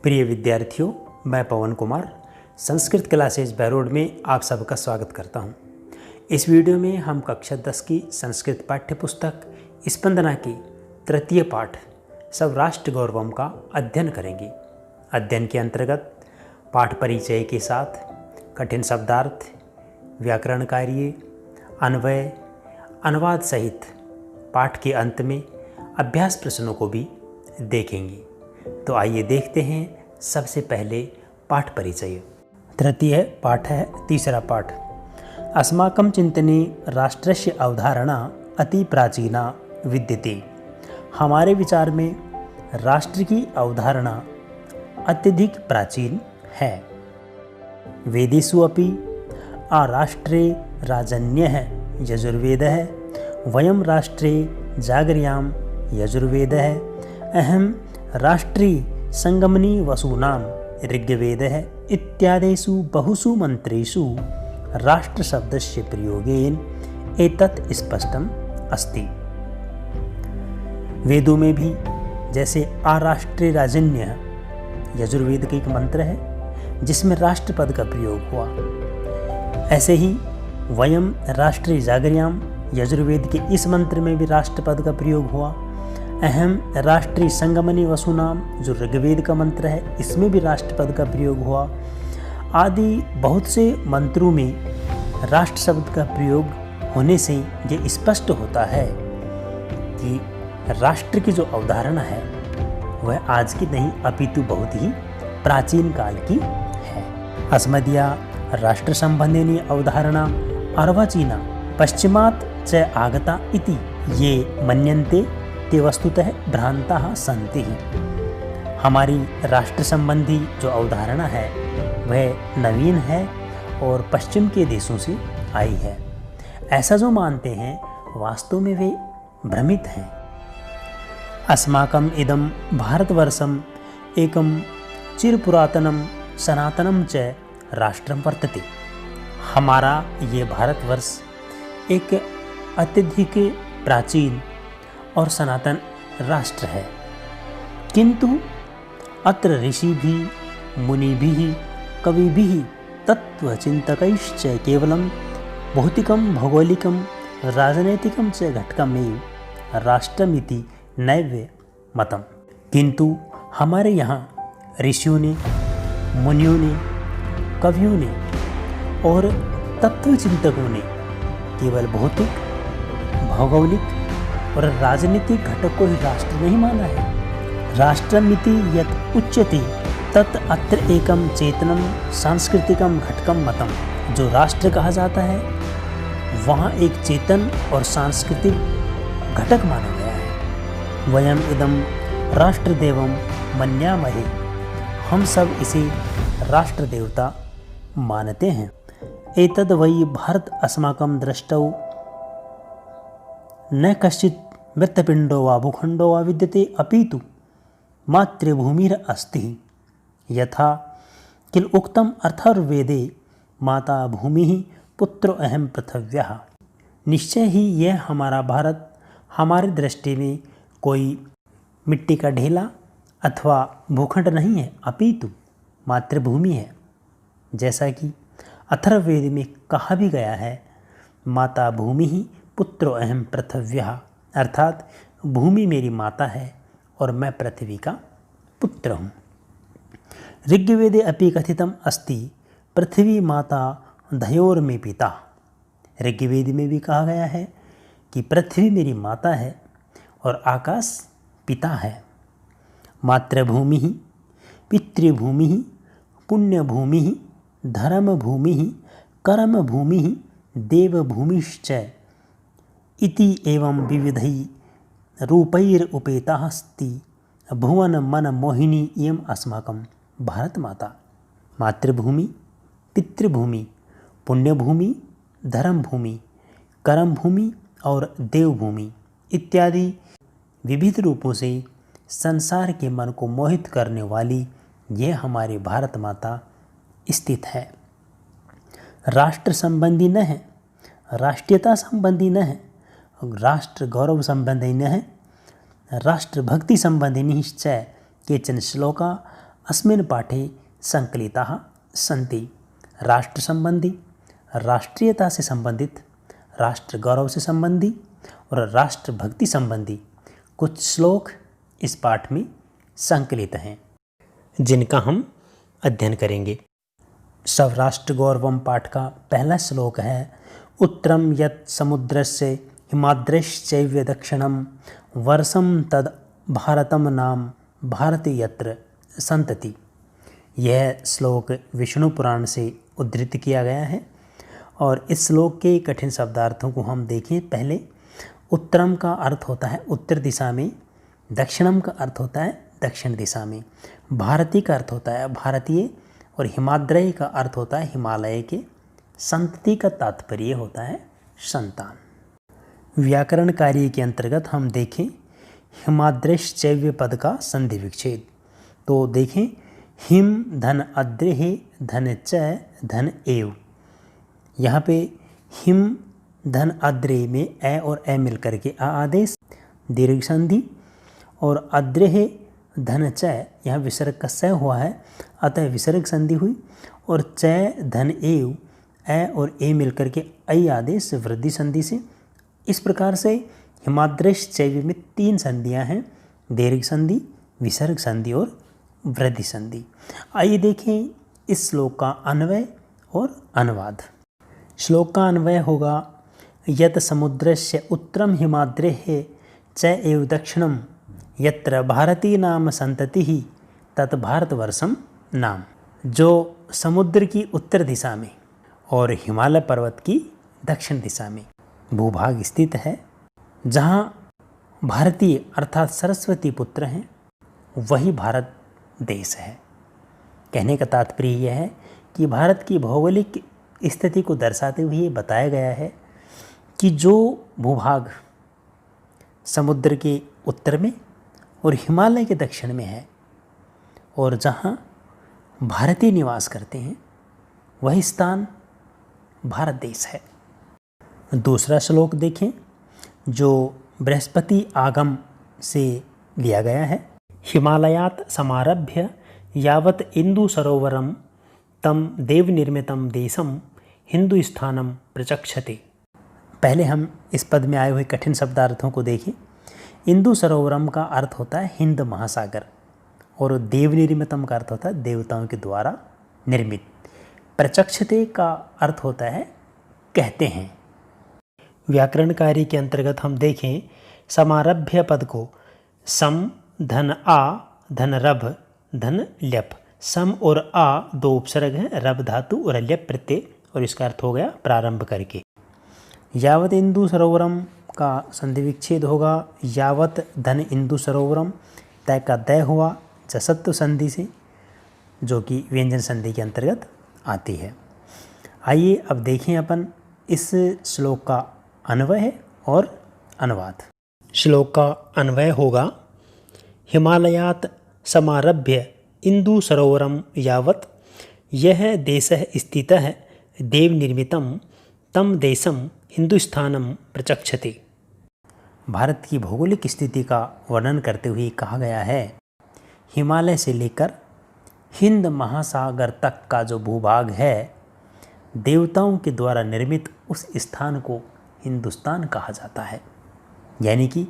प्रिय विद्यार्थियों, मैं पवन कुमार संस्कृत क्लासेज बैरोड में आप सबका स्वागत करता हूं। इस वीडियो में हम कक्षा 10 की संस्कृत पाठ्य पुस्तक स्पंदना की तृतीय पाठ सौराष्ट्र गौरवम का अध्ययन करेंगे। अध्ययन के अंतर्गत पाठ परिचय के साथ कठिन शब्दार्थ, व्याकरण कार्य, अन्वय, अनुवाद सहित पाठ के अंत में अभ्यास प्रश्नों को भी देखेंगे। तो आइए देखते हैं सबसे पहले पाठ परिचय। तृतीय पाठ है तीसरा पाठ। अस्माकं चिंतने राष्ट्रस्य अवधारणा अति प्राचीना विद्यते। हमारे विचार में राष्ट्र की अवधारणा अत्यधिक प्राचीन है। वेदेषु अपि आराष्ट्रे राजन्यः यजुर्वेदः, वयं राष्ट्रे जागर्यां यजुर्वेदः, अहं राष्ट्री संगमनी वसूनां ऋग्वेदः इत्यादिषु बहुषु मंत्रेषु राष्ट्रशब्दस्य प्रयोगेन एतत् स्पष्टम् अस्ति। वेदों में भी जैसे आराष्ट्रे राजन्य यजुर्वेद का एक मंत्र है जिसमें राष्ट्रपद का प्रयोग हुआ, ऐसे ही वयम राष्ट्रीय जागर्याम यजुर्वेद के इस मंत्र में भी राष्ट्रपद का प्रयोग हुआ। अहम राष्ट्रीय संगमनी वसुनाम जो ऋग्वेद का मंत्र है इसमें भी राष्ट्रपद का प्रयोग हुआ। आदि बहुत से मंत्रों में राष्ट्र शब्द का प्रयोग होने से ये स्पष्ट होता है कि राष्ट्र की जो अवधारणा है वह आज की नहीं अपितु बहुत ही प्राचीन काल की है। अस्मदीया राष्ट्र संबंधिनी अवधारणा अर्वाचीना पश्चिमात् च आगता इति ये मन्यन्ते ते वस्तुतः भ्रांताः सन्ति। हमारी राष्ट्र संबंधी जो अवधारणा है वह नवीन है और पश्चिम के देशों से आई है, ऐसा जो मानते हैं वास्तव में वे भ्रमित हैं। अस्माकम् इदं भारतवर्षम् एकं चिरपुरातनं सनातनं च राष्ट्रं वर्तते। हमारा ये भारतवर्ष एक अत्यधिक प्राचीन और सनातन राष्ट्र है, किंतु अत्र ऋषिभिः मुनिभिः कविभिः तत्त्वचिन्तकैश्च केवलं भौतिकं भौगोलिकं राजनैतिकं च घटकमेव राष्ट्रमिति नैव मतम्। किंतु हमारे यहाँ ऋषियों ने, मुनियों ने, कवियों ने और तत्वचिंतकों ने केवल भौतिक, भौगोलिक और राजनीतिक घटक को ही राष्ट्र नहीं माना है। राष्ट्रमिति यत् उच्यते तत् अत्र एकम चेतनम सांस्कृतिकम घटकम मतम। जो राष्ट्र कहा जाता है वहाँ एक चेतन और सांस्कृतिक घटक माना गया है। वयम इदम राष्ट्रदेवम मन्यामहे। हम सब इसे राष्ट्र देवता मानते हैं। एतद् वै भारत अस्माकं द्रष्टौ न कश्चित् मृत्पिंडो वा भूखंडो वा विद्यते अपितु मातृभूमिर अस्ति। यथा किल उक्तम अथर्ववेदे माता भूमिः पुत्रो अहम पृथिव्याः। निश्चय ही यह हमारा भारत हमारी दृष्टि में कोई मिट्टी का ढेला अथवा भूखंड नहीं है, अपितु मातृभूमि है। जैसा कि अथर्ववेद में कहा भी गया है, माता भूमि ही पुत्रो अहम पृथिव्याः, अर्थात भूमि मेरी माता है और मैं पृथ्वी का पुत्र हूँ। ऋग्वेदे अपि कथितम अस्ति पृथ्वी माता धयोर में पिता। ऋग्वेद में भी कहा गया है कि पृथ्वी मेरी माता है और आकाश पिता है। मातृभूमि, पितृभूमि, पुण्यभूमि, धर्मभूमि, कर्मभूमि, देवभूमिश्च इति एवं विविधैः रूपैरुपेता अस्ति भुवन मन मोहिनी इयम् अस्माकं भारत माता। मातृभूमि, पितृभूमि, पुण्यभूमि, धर्मभूमि, कर्मभूमि और देवभूमि इत्यादि विविध रूपों से संसार के मन को मोहित करने वाली यह हमारी भारत माता स्थित है। राष्ट्र संबंधी न है, राष्ट्रीयता संबंधी न है, राष्ट्र गौरव संबंधी न है, राष्ट्रभक्ति संबंधी निश्चय केचन श्लोका अस्मिन् पाठे संकलिताः सन्ति राष्ट्र संबंधी, राष्ट्रीयता से संबंधित, राष्ट्र गौरव से संबंधी और राष्ट्रभक्ति संबंधी कुछ श्लोक इस पाठ में संकलित हैं, जिनका हम अध्ययन करेंगे। सौराष्ट्र गौरवम पाठ का पहला श्लोक है उत्तरम यत् समुद्रस्य हिमाद्रश्चैव दक्षिणम वर्षम तद भारतम नाम भारती यत्र संतति। यह श्लोक विष्णु पुराण से उद्धृत किया गया है और इस श्लोक के कठिन शब्दार्थों को हम देखें। पहले उत्तरम का अर्थ होता है उत्तर दिशा में, दक्षिणम का अर्थ होता है दक्षिण दिशा में, भारती का अर्थ होता है भारतीय और हिमाद्रय का अर्थ होता है हिमालय के, संतति का तात्पर्य होता है संतान। व्याकरण कार्य के अंतर्गत हम देखें हिमाद्रश्चैव पद का संधि विच्छेद। तो देखें हिम धन अद्रेह धन च धन एव। यहाँ पे हिम धन अद्रे में ए और ए मिलकर के आ आदेश दीर्घ संधि और अद्रेह धन च यहाँ विसर्ग का स हुआ है अतः विसर्ग संधि हुई और च धन एव ए और ए मिलकर के ऐ आदेश वृद्धि संधि से। इस प्रकार से हिमाद्रश चैव में 3 संधियाँ हैं, दीर्घ संधि, विसर्ग संधि और वृद्धि संधि। आइए देखें इस श्लोक का अन्वय और अनुवाद। श्लोक का अन्वय होगा यत समुद्रस्य उत्तरम हिमाद्रेः च एव दक्षिणम यत्र भारती नाम संतति ही तत् भारतवर्षम नाम। जो समुद्र की उत्तर दिशा में और हिमालय पर्वत की दक्षिण दिशा में भूभाग स्थित है, जहाँ भारतीय अर्थात सरस्वती पुत्र हैं, वही भारत देश है। कहने का तात्पर्य यह है कि भारत की भौगोलिक स्थिति को दर्शाते हुए ये बताया गया है कि जो भूभाग समुद्र के उत्तर में और हिमालय के दक्षिण में है और जहाँ भारतीय निवास करते हैं, वही स्थान भारत देश है। दूसरा श्लोक देखें जो बृहस्पति आगम से लिया गया है। हिमालयात समारभ्य यावत इंदु सरोवरम तम देव निर्मितम देशम हिंदुस्थानम प्रचक्षते। पहले हम इस पद में आए हुए कठिन शब्दार्थों को देखें। इंदु सरोवरम का अर्थ होता है हिंद महासागर और देव निर्मितम का अर्थ होता है देवताओं के द्वारा निर्मित। प्रचक्षते का अर्थ होता है कहते हैं। व्याकरण कार्य के अंतर्गत हम देखें समारभ्य पद को सम धन आ धन रभ धन ल्यप। सम और आ 2 उपसर्ग हैं, रभ धातु और ल्यप प्रत्यय, और इसका अर्थ हो गया प्रारंभ करके। यावत इंदु सरोवरम का संधि विच्छेद होगा यावत धन इंदु सरोवरम, तय का दय हुआ जसत्व संधि से, जो कि व्यंजन संधि के अंतर्गत आती है। आइए अब देखें अपन इस श्लोक का अन्वय और अनुवाद। श्लोक का अन्वय होगा हिमालयात समारभ्य इंदु सरोवरम यावत यह देशः स्थितः देव निर्मितम तम देशम हिंदुस्थानम प्रचक्षते। भारत की भौगोलिक स्थिति का वर्णन करते हुए कहा गया है हिमालय से लेकर हिंद महासागर तक का जो भूभाग है, देवताओं के द्वारा निर्मित उस स्थान को हिंदुस्तान कहा जाता है। यानी कि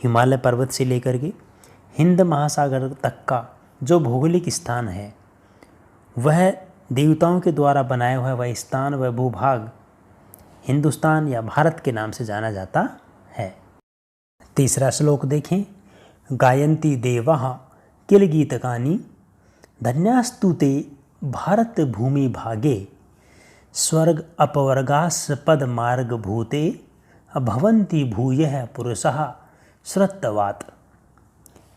हिमालय पर्वत से लेकर के हिंद महासागर तक का जो भौगोलिक स्थान है, वह देवताओं के द्वारा बनाया हुआ वह स्थान, वह भूभाग हिंदुस्तान या भारत के नाम से जाना जाता है। तीसरा श्लोक देखें गायन्ति देवाः किल गीतकानि धन्यास्तु ते भारत भूमि भागे स्वर्ग अपवर्गास्पद मार्ग भूते भवन्ति भूयः पुरुषः श्रुतवात्।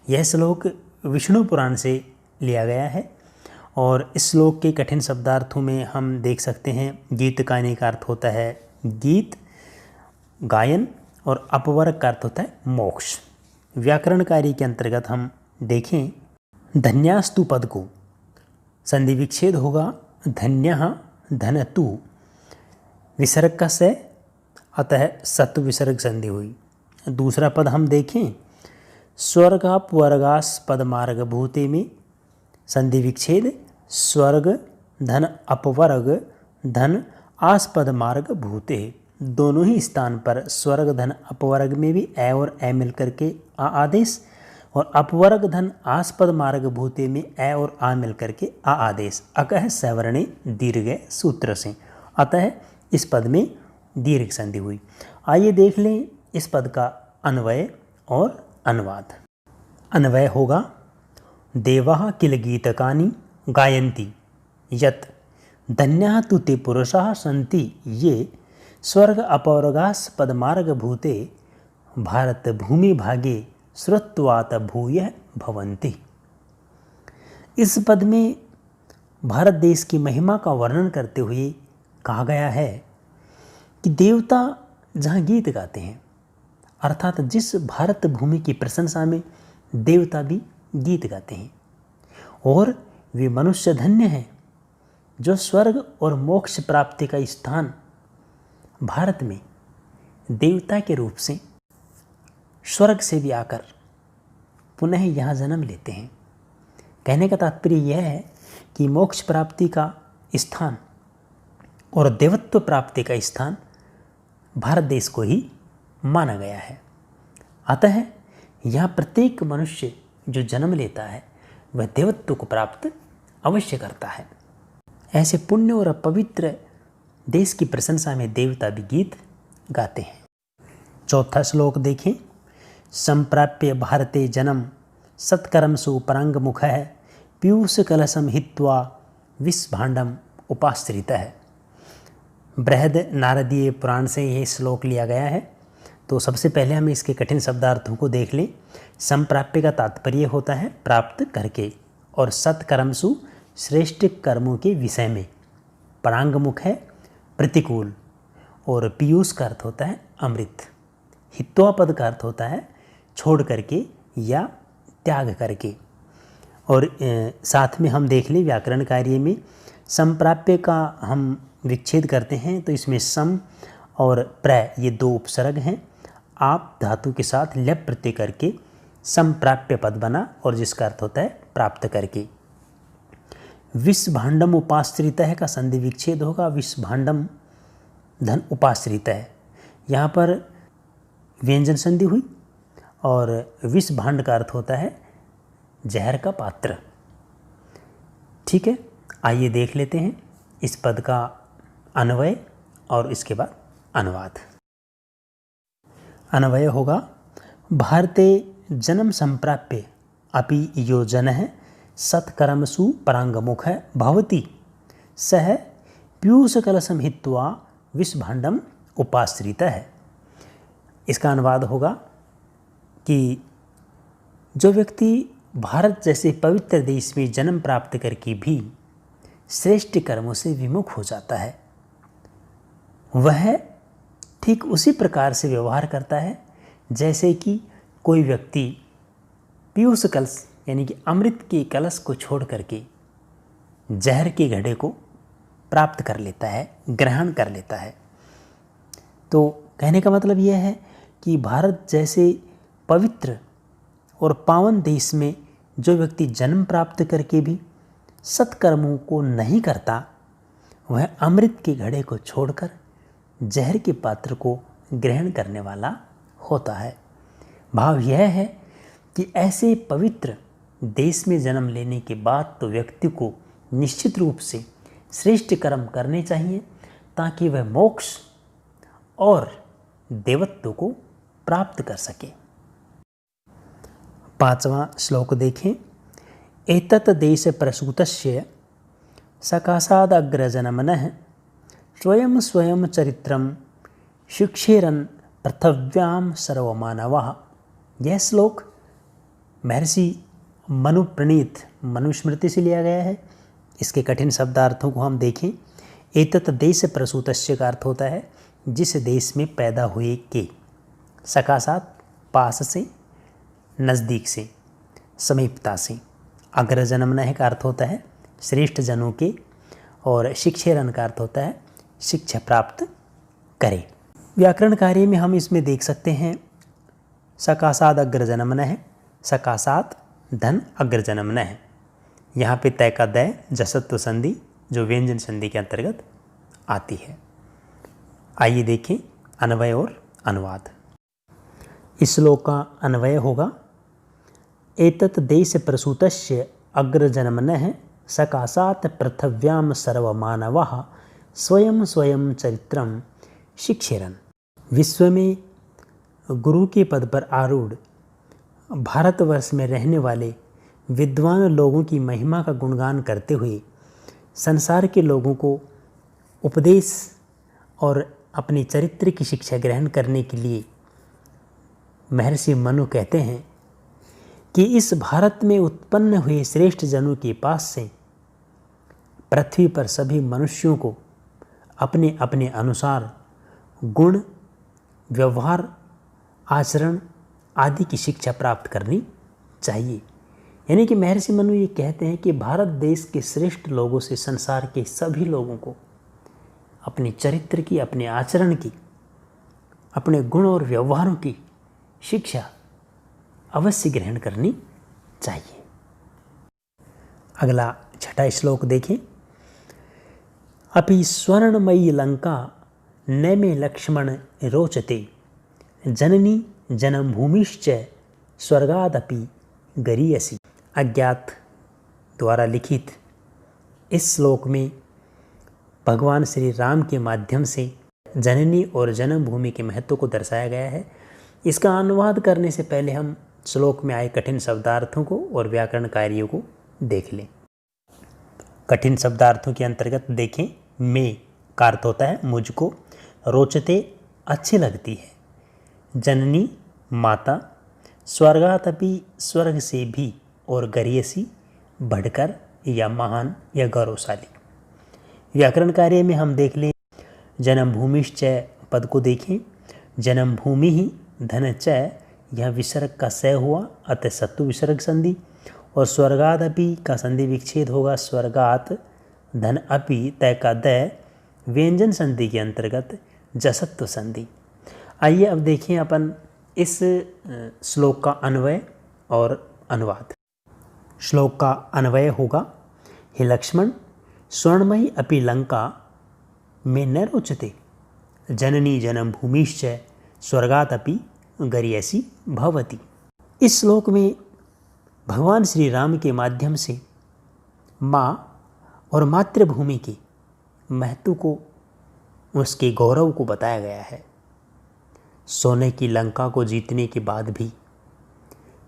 यह श्लोक विष्णु पुराण से लिया गया है और इस श्लोक के कठिन शब्दार्थों में हम देख सकते हैं गीतकानि का अर्थ होता है गीत, गायन, और अपवर्ग का अर्थ होता है मोक्ष। व्याकरण कार्य के अंतर्गत हम देखें धन्यास्तु पद को संधि विच्छेद होगा धन्यः धनतु, विसर्ग का से, अतः सत्व विसर्ग संधि हुई। दूसरा पद हम देखें स्वर्गापवर्गास्पद मार्ग भूते में संधि विच्छेद स्वर्ग धन अपवर्ग धन आस्पद मार्ग भूते। दोनों ही स्थान पर स्वर्ग धन अपवर्ग में भी ए और ए मिलकर के आ आदेश, और अपवर्ग धन आस्पद मार्ग भूते में ए और आ मिलकर के आ आदेश। अकह सवर्णे दीर्घ सूत्र से, अतः इस पद में दीर्घ संधि हुई। आइए देख लें इस पद का अन्वय और अनुवाद। अन्वय होगा देवाः किल गीतकानि गायन्ति यत् धन्याः तु ते पुरुषाः सन्ति ये स्वर्ग अपवर्गास्पद मार्ग भूते भारत भूमि भागे श्रुत्वात् भूयः भवन्ति। इस पद में भारत देश की महिमा का वर्णन करते हुए कहा गया है कि देवता जहाँ गीत गाते हैं, अर्थात जिस भारत भूमि की प्रशंसा में देवता भी गीत गाते हैं, और वे मनुष्य धन्य हैं जो स्वर्ग और मोक्ष प्राप्ति का स्थान भारत में देवता के रूप से स्वर्ग से भी आकर पुनः यहाँ जन्म लेते हैं। कहने का तात्पर्य यह है कि मोक्ष प्राप्ति का स्थान और देवत्व प्राप्ति का स्थान भारत देश को ही माना गया है। अतः यहाँ प्रत्येक मनुष्य जो जन्म लेता है वह देवत्व को प्राप्त अवश्य करता है। ऐसे पुण्य और पवित्र देश की प्रशंसा में देवता भी गीत गाते हैं। चौथा श्लोक देखें। संप्राप्य भारते जन्म सत्कर्मसु परांगमुखः पीयूष कलशम हित्वा विषभाण्डम उपाश्रितः। बृहद नारदीय पुराण से यह श्लोक लिया गया है। तो सबसे पहले हम इसके कठिन शब्दार्थों को देख लें। संप्राप्य का तात्पर्य होता है प्राप्त करके, और सत्कर्मसु श्रेष्ठ कर्मों के विषय में, परांगमुख है प्रतिकूल, और पीयूष का अर्थ होता है अमृत, हित्वा पद का अर्थ होता है छोड़ करके या त्याग करके। और साथ में हम देख लें व्याकरण कार्य में संप्राप्य का हम विच्छेद करते हैं तो इसमें सम और प्रय ये दो उपसर्ग हैं। आप धातु के साथ लप प्रत्यय करके संप्राप्य पद बना, और जिसका अर्थ होता है प्राप्त करके। विषभाण्डम उपाश्रित है का संधि विच्छेद होगा। विषभाण्डम धन उपाश्रित है, यहाँ पर व्यंजन संधि हुई, और विषभाण्ड का अर्थ होता है जहर का पात्र। ठीक है, आइए देख लेते हैं इस पद का अन्वय और इसके बाद अनुवाद। अन्वय होगा भारते जन्म संप्राप्य अपि यो जनः सत्कर्मसु परांगमुखः भवति सः पीयूषकलशं हित्वा विषभाण्डम उपाश्रितः। इसका अनुवाद होगा कि जो व्यक्ति भारत जैसे पवित्र देश में जन्म प्राप्त करके भी श्रेष्ठ कर्मों से विमुख हो जाता है, वह ठीक उसी प्रकार से व्यवहार करता है जैसे कि कोई व्यक्ति पीयूष कलश यानी कि अमृत के कलश को छोड़ करके जहर के घड़े को प्राप्त कर लेता है, ग्रहण कर लेता है। तो कहने का मतलब यह है कि भारत जैसे पवित्र और पावन देश में जो व्यक्ति जन्म प्राप्त करके भी सत्कर्मों को नहीं करता, वह अमृत के घड़े को छोड़कर जहर के पात्र को ग्रहण करने वाला होता है। भाव यह है कि ऐसे पवित्र देश में जन्म लेने के बाद तो व्यक्ति को निश्चित रूप से श्रेष्ठ कर्म करने चाहिए ताकि वह मोक्ष और देवत्व को प्राप्त कर सके। पांचवा श्लोक देखें। एतत् देश प्रसूतस्य सकाशादग्रजनमनः स्वयं स्वयं चरित्रं शिक्षेरन् पृथिव्यां सर्वमानवाः। यह श्लोक महर्षि मनु प्रणीत मनुस्मृति से लिया गया है। इसके कठिन शब्दार्थों को हम देखें। एतत् देश प्रसूतस्य का अर्थ होता है जिस देश में पैदा हुए के, सकाशात पास से, नज़दीक से, समीपता से, अग्रजनमनः का अर्थ होता है श्रेष्ठ जनों के, और शिक्षेरन का अर्थ होता है शिक्षा प्राप्त करे। व्याकरण कार्य में हम इसमें देख सकते हैं सकाशाद अग्रजनमनः, सकाशात धन अग्रजनमनः, यहाँ पे तय का दय जसत्व संधि जो व्यंजन संधि के अंतर्गत आती है। आइए देखें अन्वय और अनुवाद। इस श्लोक का अन्वय होगा, एतत् देश प्रसूतस्य अग्रजन्मनः सकाशात् पृथिव्यां सर्वमानवाः स्वयं स्वयं चरित्रं शिक्षेरन्। विश्व में गुरु के पद पर आरूढ़ भारतवर्ष में रहने वाले विद्वान लोगों की महिमा का गुणगान करते हुए संसार के लोगों को उपदेश और अपने चरित्र की शिक्षा ग्रहण करने के लिए महर्षि मनु कहते हैं कि इस भारत में उत्पन्न हुए श्रेष्ठ जनों के पास से पृथ्वी पर सभी मनुष्यों को अपने अपने अनुसार गुण, व्यवहार, आचरण आदि की शिक्षा प्राप्त करनी चाहिए। यानी कि महर्षि मनु ये कहते हैं कि भारत देश के श्रेष्ठ लोगों से संसार के सभी लोगों को अपने चरित्र की, अपने आचरण की, अपने गुण और व्यवहारों की शिक्षा अवश्य ग्रहण करनी चाहिए। अगला छठा श्लोक देखें। अपि स्वर्णमयी लंका नैमे लक्ष्मण रोचते जननी जन्मभूमिश्च स्वर्गादपि गरीयसी। अज्ञात द्वारा लिखित इस श्लोक में भगवान श्री राम के माध्यम से जननी और जन्मभूमि के महत्व को दर्शाया गया है। इसका अनुवाद करने से पहले हम श्लोक में आए कठिन शब्दार्थों को और व्याकरण कार्यों को देख लें। कठिन शब्दार्थों के अंतर्गत देखें, में का अर्थ होता है मुझको, रोचते अच्छी लगती है, जननी माता, स्वर्गातपि स्वर्ग से भी, और गरीयसी बढ़कर या महान या गौरवशाली। व्याकरण कार्य में हम देख लें, जन्मभूमिश्च पद को देखें। जन्मभूमि ही धन च, यह विसर्ग का स हुआ, अतः सत्तु विसर्ग संधि। और स्वर्गादपि का संधि विच्छेद होगा, स्वर्गात धन अपि तय का दय व्यंजन संधि के अंतर्गत जसत्व संधि। आइए अब देखें अपन इस श्लोक का अन्वय और अनुवाद। श्लोक का अन्वय होगा, हे लक्ष्मण, स्वर्णमयी अपि लंका में न रोचते जननी जन्मभूमिश्च स्वर्गादपि गरीयसी भवति। इस श्लोक में भगवान श्री राम के माध्यम से माँ और मातृभूमि के महत्व को, उसके गौरव को बताया गया है। सोने की लंका को जीतने के बाद भी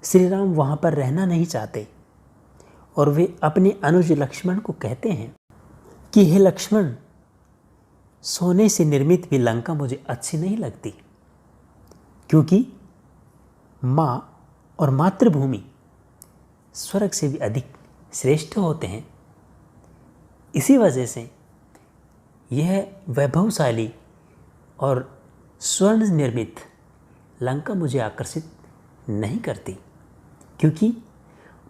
श्री राम वहाँ पर रहना नहीं चाहते और वे अपने अनुज लक्ष्मण को कहते हैं कि हे लक्ष्मण, सोने से निर्मित भी लंका मुझे अच्छी नहीं लगती, क्योंकि माँ और मातृभूमि स्वर्ग से भी अधिक श्रेष्ठ होते हैं। इसी वजह से यह वैभवशाली और स्वर्ण निर्मित लंका मुझे आकर्षित नहीं करती, क्योंकि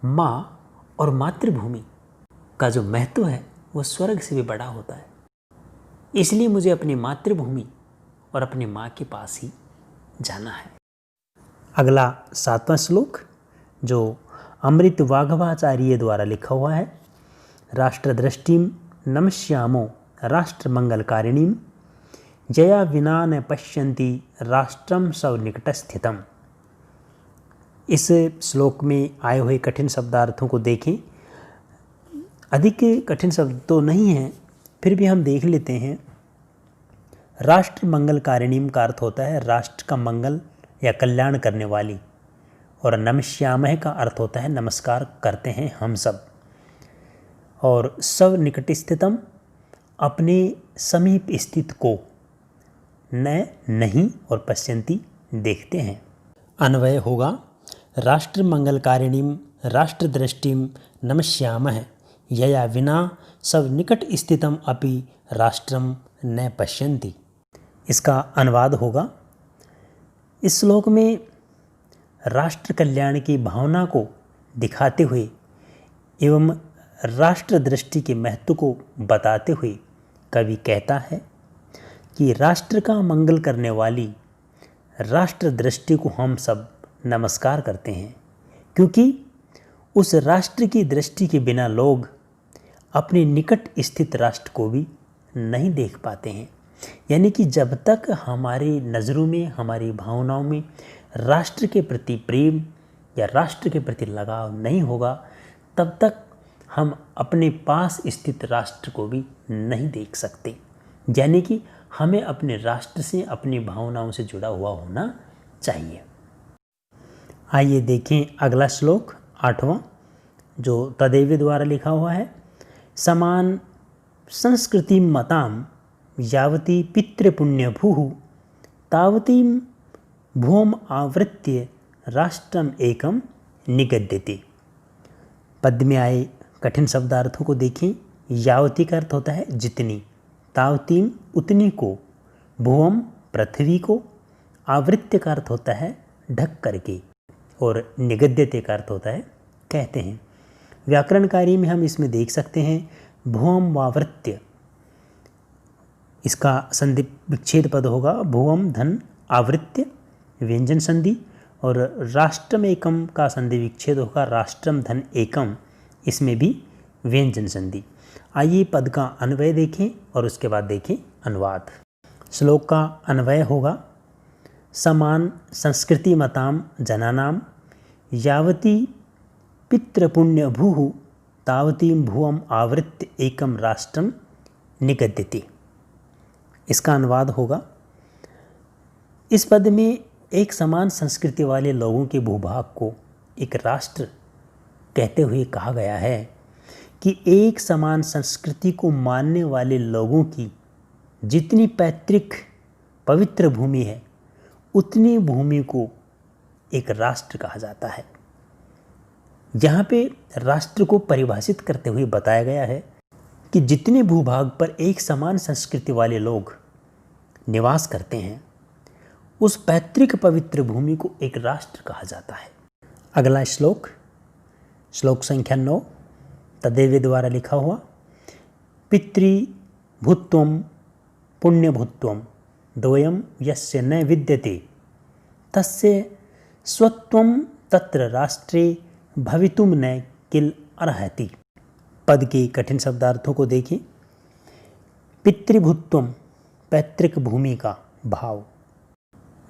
माँ और मातृभूमि का जो महत्व है वो स्वर्ग से भी बड़ा होता है। इसलिए मुझे अपनी मातृभूमि और अपनी माँ के पास ही जाना है। अगला 7वां श्लोक जो अमृत वाघवाचार्य द्वारा लिखा हुआ है। राष्ट्रदृष्टिम नमस्यामो राष्ट्रमंगलकारिणीम जया विना न पश्यन्ति राष्ट्रम सवनिकटस्थितम। इस श्लोक में आए हुए कठिन शब्दार्थों को देखें। अधिक कठिन शब्द तो नहीं हैं, फिर भी हम देख लेते हैं। राष्ट्र मंगलकारिणीम का अर्थ होता है राष्ट्र का मंगल या कल्याण करने वाली, और नमस्यामः का अर्थ होता है नमस्कार करते हैं हम सब। और सब निकट स्थितम, अपने समीप स्थित को, न नहीं और पश्यन्ति देखते हैं। अन्वय होगा, राष्ट्र मंगलकारिणीम राष्ट्र दृष्टिम नमस्यामः यया विना सब निकट स्थितम अपि राष्ट्रम न पश्यन्ति। इसका अनुवाद होगा, इस श्लोक में राष्ट्र कल्याण की भावना को दिखाते हुए एवं राष्ट्र दृष्टि के महत्व को बताते हुए कवि कहता है कि राष्ट्र का मंगल करने वाली राष्ट्र दृष्टि को हम सब नमस्कार करते हैं, क्योंकि उस राष्ट्र की दृष्टि के बिना लोग अपने निकट स्थित राष्ट्र को भी नहीं देख पाते हैं। यानी कि जब तक हमारी नज़रों में, हमारी भावनाओं में राष्ट्र के प्रति प्रेम या राष्ट्र के प्रति लगाव नहीं होगा, तब तक हम अपने पास स्थित राष्ट्र को भी नहीं देख सकते। यानी कि हमें अपने राष्ट्र से, अपनी भावनाओं से जुड़ा हुआ होना चाहिए। आइए देखें अगला श्लोक 8वां, जो तदेव द्वारा लिखा हुआ है। समान संस्कृति मताम यावती पितृपुण्यभूः तावतीं भूम आवृत्य राष्ट्रम एकम निगद्यते। पद में आए कठिन शब्दार्थों को देखें। यावती का अर्थ होता है जितनी, तावतीम उतनी को, भुवम पृथ्वी को, आवृत्य का अर्थ होता है ढक करके, और निगद्यते का अर्थ होता है कहते हैं। व्याकरण कार्य में हम इसमें देख सकते हैं भुवम वावृत्य, इसका संधि विच्छेद पद होगा भुवम धन आवृत्य व्यंजन संधि, और राष्ट्रम एकम का संधि विच्छेद होगा राष्ट्रम धन एकम, इसमें भी व्यंजन संधि। आइए पद का अन्वय देखें और उसके बाद देखें अनुवाद। श्लोक का अन्वय होगा समान संस्कृति मताम जनानाम यावती पितृपुण्यभूः तावतीं भुवम आवृत्य एकम राष्ट्रम निगद्यते। इसका अनुवाद होगा, इस पद में एक समान संस्कृति वाले लोगों के भूभाग को एक राष्ट्र कहते हुए कहा गया है कि एक समान संस्कृति को मानने वाले लोगों की जितनी पैतृक पवित्र भूमि है, उतनी भूमि को एक राष्ट्र कहा जाता है। यहाँ पे राष्ट्र को परिभाषित करते हुए बताया गया है कि जितने भूभाग पर एक समान संस्कृति वाले लोग निवास करते हैं, उस पैतृक पवित्र भूमि को एक राष्ट्र कहा जाता है। अगला श्लोक, श्लोक संख्या 9, तदेव द्वारा लिखा हुआ। पितृभूत्वं पुण्यभूत्वं द्वयं यस्य न विद्यते तस्य स्वत्वं तत्र राष्ट्रे भवितुं न किल अर्हति। पद के कठिन शब्दार्थों को देखें। पितृभूत्वं पैतृक भूमि का भाव,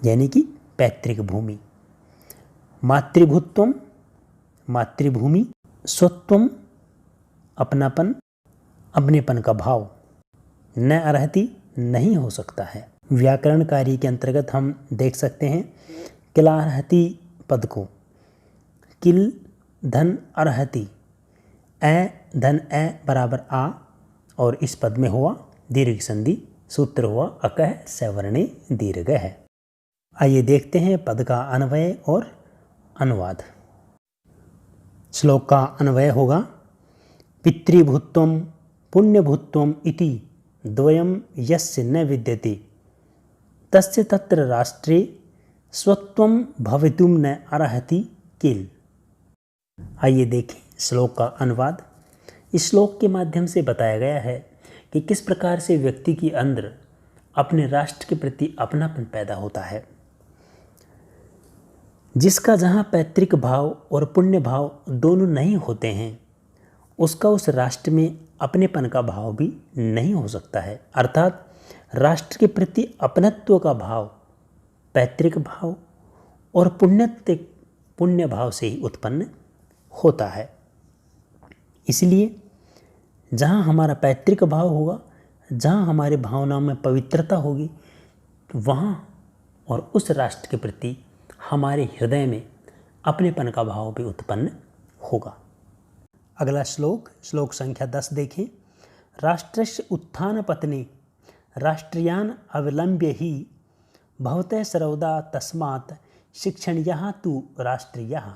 यानी कि पैतृक भूमि। मातृभूत्वं मातृभूमि, स्वत्वं अपनापन, अपनेपन का भाव, न अर्हति नहीं हो सकता है। व्याकरण कार्य के अंतर्गत हम देख सकते हैं किलार्हति पद को, किल धन अर्हति, ए धन ए बराबर आ, और इस पद में हुआ दीर्घ संधि, सूत्र हुआ अकह सवर्णे दीर्घ है। आइए देखते हैं पद का अन्वय और अनुवाद। श्लोक का अन्वय होगा पितृभूत्वं पुण्यभूत्वम् इति द्वयं यस्य न विद्यते तस्य तत्र राष्ट्रे स्वत्वं भवितुं न अर्हति किल। आइए देखें श्लोक का अनुवाद। इस श्लोक के माध्यम से बताया गया है कि किस प्रकार से व्यक्ति के अंदर अपने राष्ट्र के प्रति अपनापन पैदा होता है। जिसका जहाँ पैतृक भाव और पुण्य भाव दोनों नहीं होते हैं, उसका उस राष्ट्र में अपनेपन का भाव भी नहीं हो सकता है। अर्थात राष्ट्र के प्रति अपनत्व का भाव पैतृक भाव और पुण्य भाव से ही उत्पन्न होता है। इसलिए जहाँ हमारा पैतृक भाव होगा, जहाँ हमारे भावनाओं में पवित्रता होगी, वहाँ और उस राष्ट्र के प्रति हमारे हृदय में अपनेपन का भाव भी उत्पन्न होगा। अगला श्लोक, श्लोक संख्या 10 देखें। राष्ट्रस्य उत्थान पतने राष्ट्रियान अवलंब्य ही भवतः सर्वदा तस्मात् शिक्षणीयः तु राष्ट्रीयः।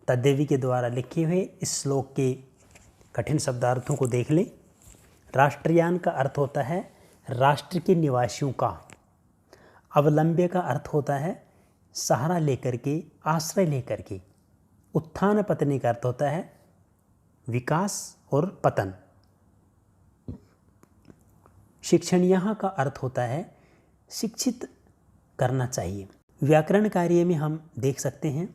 तद्देवी के द्वारा लिखे हुए इस श्लोक के कठिन शब्दार्थों को देख लें। राष्ट्रियान का अर्थ होता है राष्ट्र के निवासियों का, अवलंब्य का अर्थ होता है सहारा लेकर के, आश्रय लेकर के, उत्थान पतने का अर्थ होता है विकास और पतन, शिक्षणीय का अर्थ होता है शिक्षित करना चाहिए। व्याकरण कार्य में हम देख सकते हैं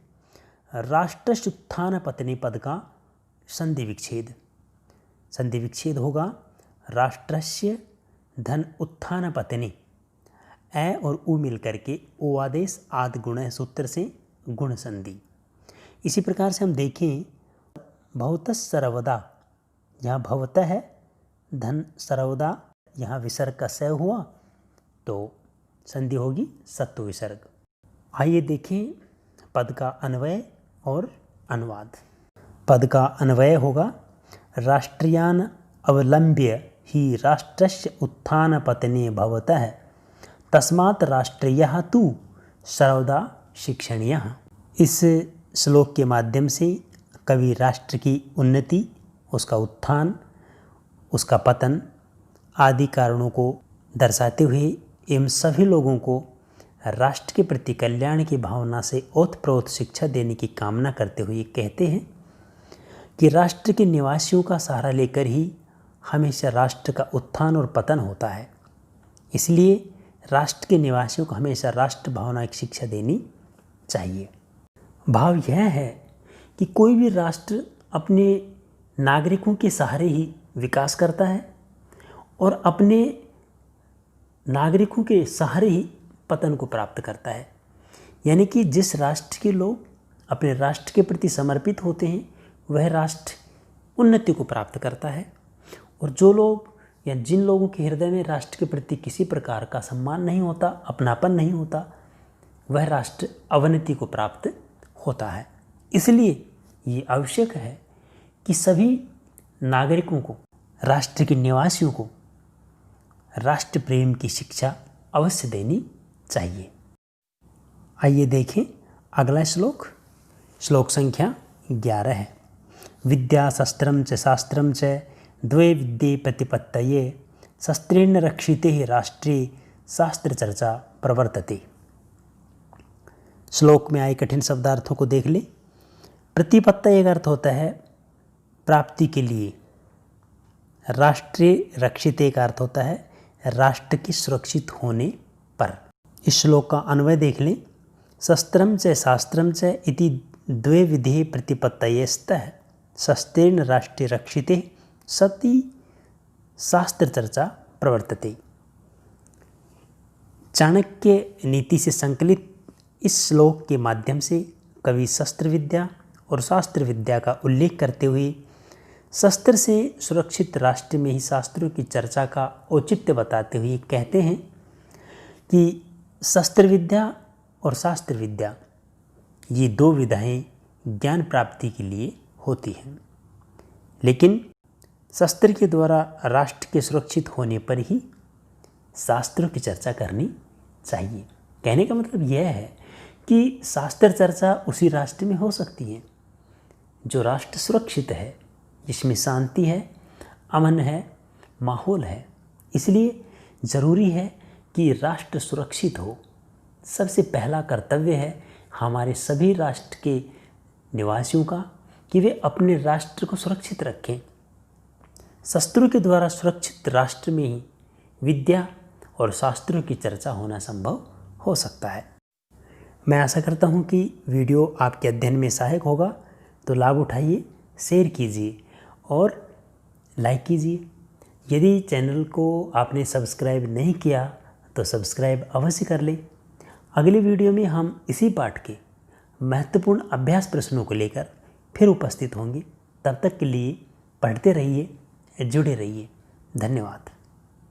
राष्ट्रस्युत्थान पतने पद का संधि विच्छेद। संधि विच्छेद होगा राष्ट्रस्य धन उत्थान पतने, ए और उ मिलकर के ओ आदेश आदि गुण सूत्र से गुण संधि। इसी प्रकार से हम देखें भवतः सर्वदा, जहाँ भवतः है धन सर्वदा, यहाँ विसर्ग का स हुआ तो संधि होगी सत्व विसर्ग। आइए देखें पद का अन्वय और अनुवाद। पद का अन्वय होगा राष्ट्रियान अवलंब्य ही राष्ट्रस्य उत्थान पतने भवतः तस्मात् राष्ट्रीयः तु सर्वदा शिक्षणीयः। इस श्लोक के माध्यम से कवि राष्ट्र की उन्नति, उसका उत्थान, उसका पतन आदि कारणों को दर्शाते हुए एवं सभी लोगों को राष्ट्र के प्रति कल्याण की भावना से ओतप्रोत शिक्षा देने की कामना करते हुए कहते हैं कि राष्ट्र के निवासियों का सहारा लेकर ही हमेशा राष्ट्र का उत्थान और पतन होता है। इसलिए राष्ट्र के निवासियों को हमेशा राष्ट्र भावना की शिक्षा देनी चाहिए। भाव यह है कि कोई भी राष्ट्र अपने नागरिकों के सहारे ही विकास करता है और अपने नागरिकों के सहारे ही पतन को प्राप्त करता है। यानी कि जिस राष्ट्र के लोग अपने राष्ट्र के प्रति समर्पित होते हैं वह राष्ट्र उन्नति को प्राप्त करता है, और जो लोग या जिन लोगों के हृदय में राष्ट्र के प्रति किसी प्रकार का सम्मान नहीं होता, अपनापन नहीं होता, वह राष्ट्र अवनति को प्राप्त होता है। इसलिए ये आवश्यक है कि सभी नागरिकों को, राष्ट्र के निवासियों को राष्ट्र प्रेम की शिक्षा अवश्य देनी चाहिए। आइए देखें अगला श्लोक। श्लोक संख्या 11 है। विद्या शस्त्रम च शास्त्रम च द्वे विद्ये प्रतिपत्तये शस्त्रेण रक्षिते राष्ट्रे शास्त्र चर्चा प्रवर्तते। श्लोक में आए कठिन शब्दार्थों को देख ले। प्रतिपत्तये का अर्थ होता है प्राप्ति के लिए, राष्ट्रीय रक्षिते का अर्थ होता है राष्ट्र के सुरक्षित होने पर। इस श्लोक का अन्वय देख लें। शस्त्रम च शास्त्रम च इति द्वे विधे प्रतिपत्तयेस्तः शस्त्रेण राष्ट्रे रक्षिते सति शास्त्र चर्चा प्रवर्तते। चाणक्य नीति से संकलित इस श्लोक के माध्यम से कवि शस्त्र विद्या और शास्त्र विद्या का उल्लेख करते हुए शस्त्र से सुरक्षित राष्ट्र में ही शास्त्रों की चर्चा का औचित्य बताते हुए कहते हैं कि शस्त्र विद्या और शास्त्र विद्या ये दो विधाएं ज्ञान प्राप्ति के लिए होती हैं, लेकिन शस्त्र के द्वारा राष्ट्र के सुरक्षित होने पर ही शास्त्रों की चर्चा करनी चाहिए। कहने का मतलब यह है कि शास्त्र चर्चा उसी राष्ट्र में हो सकती है जो राष्ट्र सुरक्षित है, जिसमें शांति है, अमन है, माहौल है। इसलिए ज़रूरी है कि राष्ट्र सुरक्षित हो। सबसे पहला कर्तव्य है हमारे सभी राष्ट्र के निवासियों का कि वे अपने राष्ट्र को सुरक्षित रखें। शस्त्रों के द्वारा सुरक्षित राष्ट्र में ही विद्या और शास्त्रों की चर्चा होना संभव हो सकता है। मैं आशा करता हूँ कि वीडियो आपके अध्ययन में सहायक होगा, तो लाभ उठाइए, शेयर कीजिए और लाइक कीजिए। यदि चैनल को आपने सब्सक्राइब नहीं किया तो सब्सक्राइब अवश्य कर लें। अगले वीडियो में हम इसी पाठ के महत्वपूर्ण अभ्यास प्रश्नों को लेकर फिर उपस्थित होंगे। तब तक के लिए पढ़ते रहिए, जुड़े रहिए। धन्यवाद।